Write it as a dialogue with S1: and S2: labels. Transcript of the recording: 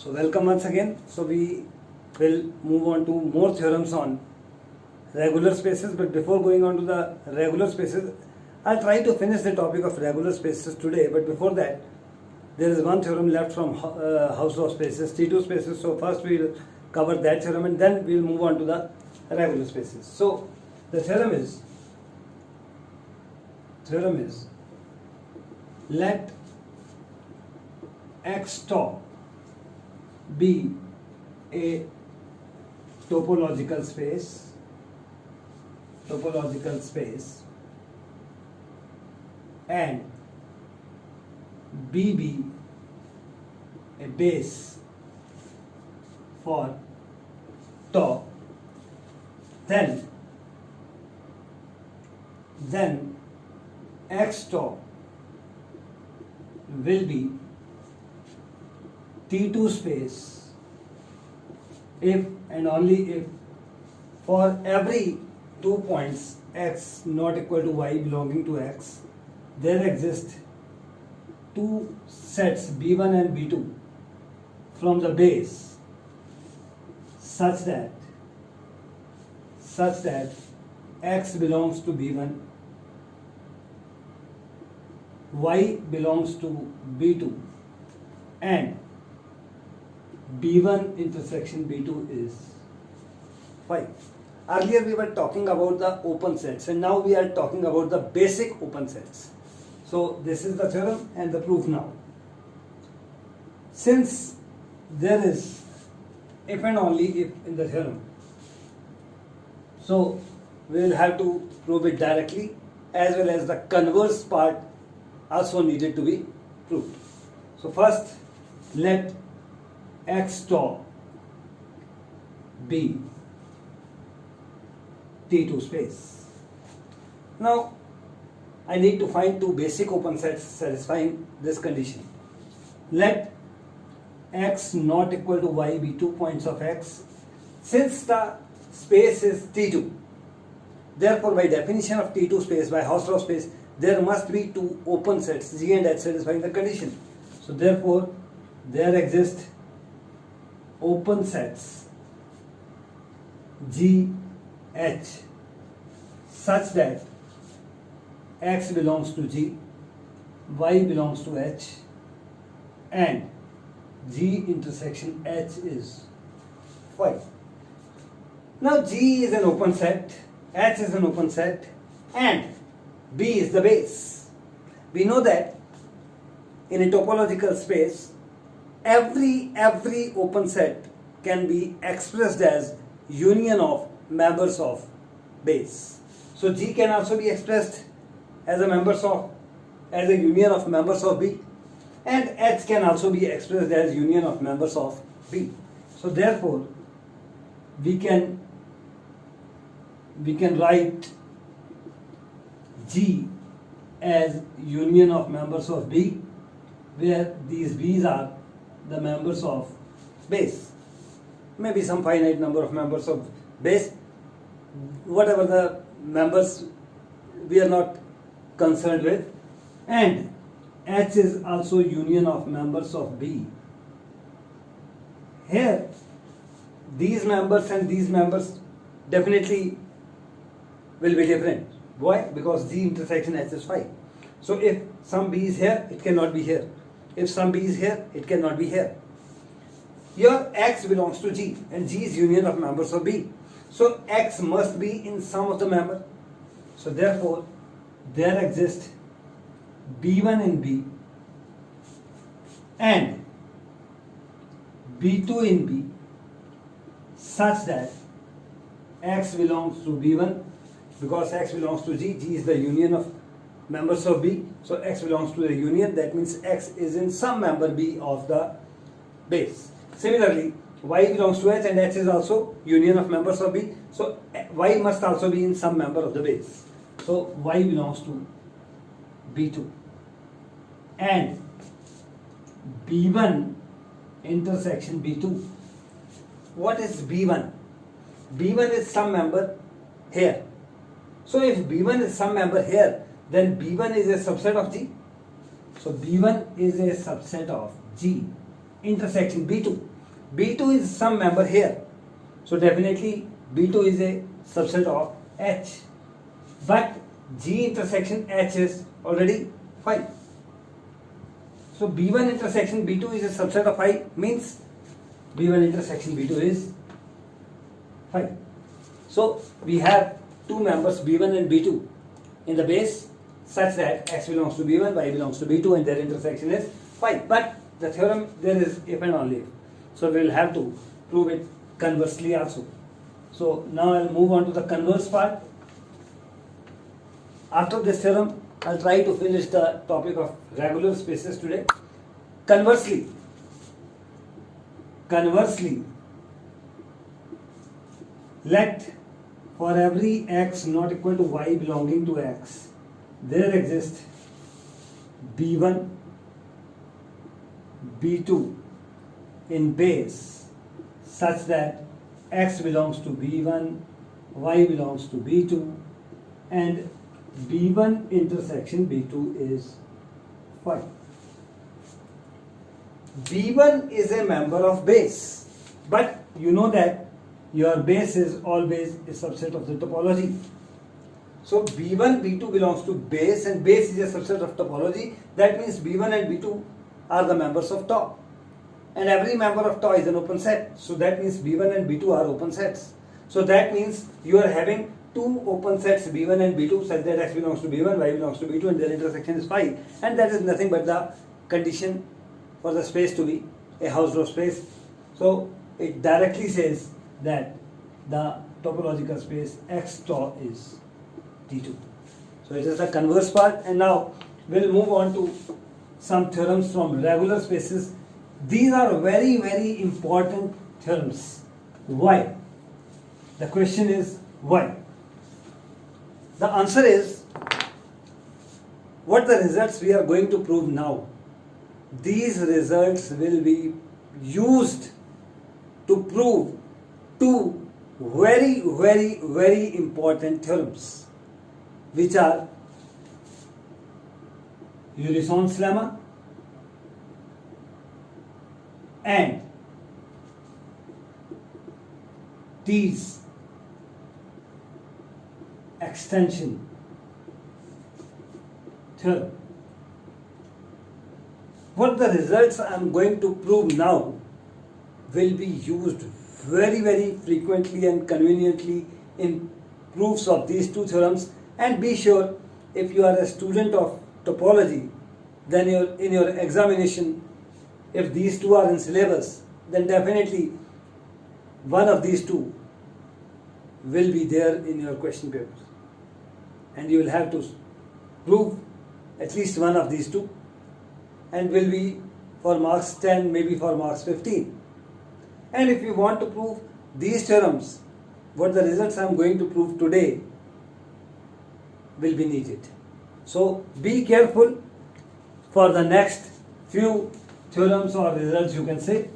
S1: So welcome once again. So we will move on to more theorems on regular spaces, but before going on to the regular spaces, I'll try to finish the topic of regular spaces today, but before that there is one theorem left from house law spaces, T2 spaces. So first we will cover that theorem and then we will move on to the regular spaces. So the theorem is let X top be a topological space and B be a base for top, then X top will be T2 space if and only if for every 2 points x not equal to y belonging to x, there exist two sets B1 and B2 from the base such that x belongs to B1, y belongs to B2, and B1 intersection B2 is 5. Earlier we were talking about the open sets and now we are talking about the basic open sets. So this is the theorem and the proof now. Since there is if and only if in the theorem, so we will have to prove it directly, as well as the converse part also needed to be proved. So first let X top be T2 space. Now I need to find two basic open sets satisfying this condition. Let x not equal to y be 2 points of x. Since the space is T2, therefore by definition of T2 space, by house law space, there must be two open sets G and H satisfying the condition. So therefore there exist open sets G, H such that x belongs to G, y belongs to H, and G intersection H is 5. Now G is an open set, H is an open set, and B is the base. We know that in a topological space, every open set can be expressed as union of members of base. So G can also be expressed as a union of members of B, and H can also be expressed as union of members of B. So therefore we can write G as union of members of B, where these B's are the members of base. Maybe some finite number of members of base, whatever the members, we are not concerned with, and H is also union of members of B. Here these members and these members definitely will be different. Why? Because G intersection H is 5. So if some B is here, it cannot be here. If some B is here, it cannot be here. Here X belongs to G and G is union of members of B. So X must be in some of the member. So therefore there exist B1 in B and B2 in B such that X belongs to B1, because X belongs to G, G is the union of members of B, so X belongs to the union, that means X is in some member B of the base. Similarly, Y belongs to H and H is also union of members of B, so Y must also be in some member of the base. So Y belongs to B2 and B1 intersection B2. What is B1? B1 is some member here. So if B1 is some member here, then B1 is a subset of G. So B1 is a subset of G intersection B2. B2 is some member here. So definitely B2 is a subset of H. But G intersection H is already phi. So B1 intersection B2 is a subset of phi, means B1 intersection B2 is phi. So we have two members B1 and B2 in the base such that X belongs to B1, Y belongs to B2 and their intersection is phi. But the theorem there is if and only if. So we will have to prove it conversely also. So now I will move on to the converse part. After this theorem, I will try to finish the topic of regular spaces today. Conversely, let for every x not equal to y belonging to x, there exist B1, B2 in base such that x belongs to B1, y belongs to B2 and B1 intersection B2 is phi. B1 is a member of base, but you know that your base is always a subset of the topology. So B1, B2 belongs to base and base is a subset of topology. That means B1 and B2 are the members of tau. And every member of tau is an open set. So that means B1 and B2 are open sets. So that means you are having two open sets B1 and B2 such that X belongs to B1, Y belongs to B2 and their intersection is phi. And that is nothing but the condition for the space to be a Hausdorff space. So it directly says that the topological space X tau is T2. So it is the converse part, and now we'll move on to some theorems from regular spaces. These are very, very important theorems. Why? The question is why? The answer is what the results we are going to prove now. These results will be used to prove two very, very, very important theorems, which are Unison's lemma and T's extension theorem. What the results I am going to prove now will be used very, very frequently and conveniently in proofs of these two theorems. And be sure, if you are a student of topology, then in your examination, if these two are in syllabus, then definitely one of these two will be there in your question papers. And you will have to prove at least one of these two, and will be for marks 10, maybe for marks 15. And if you want to prove these theorems, what the results I am going to prove today will be needed. So be careful for the next few theorems or results, you can say.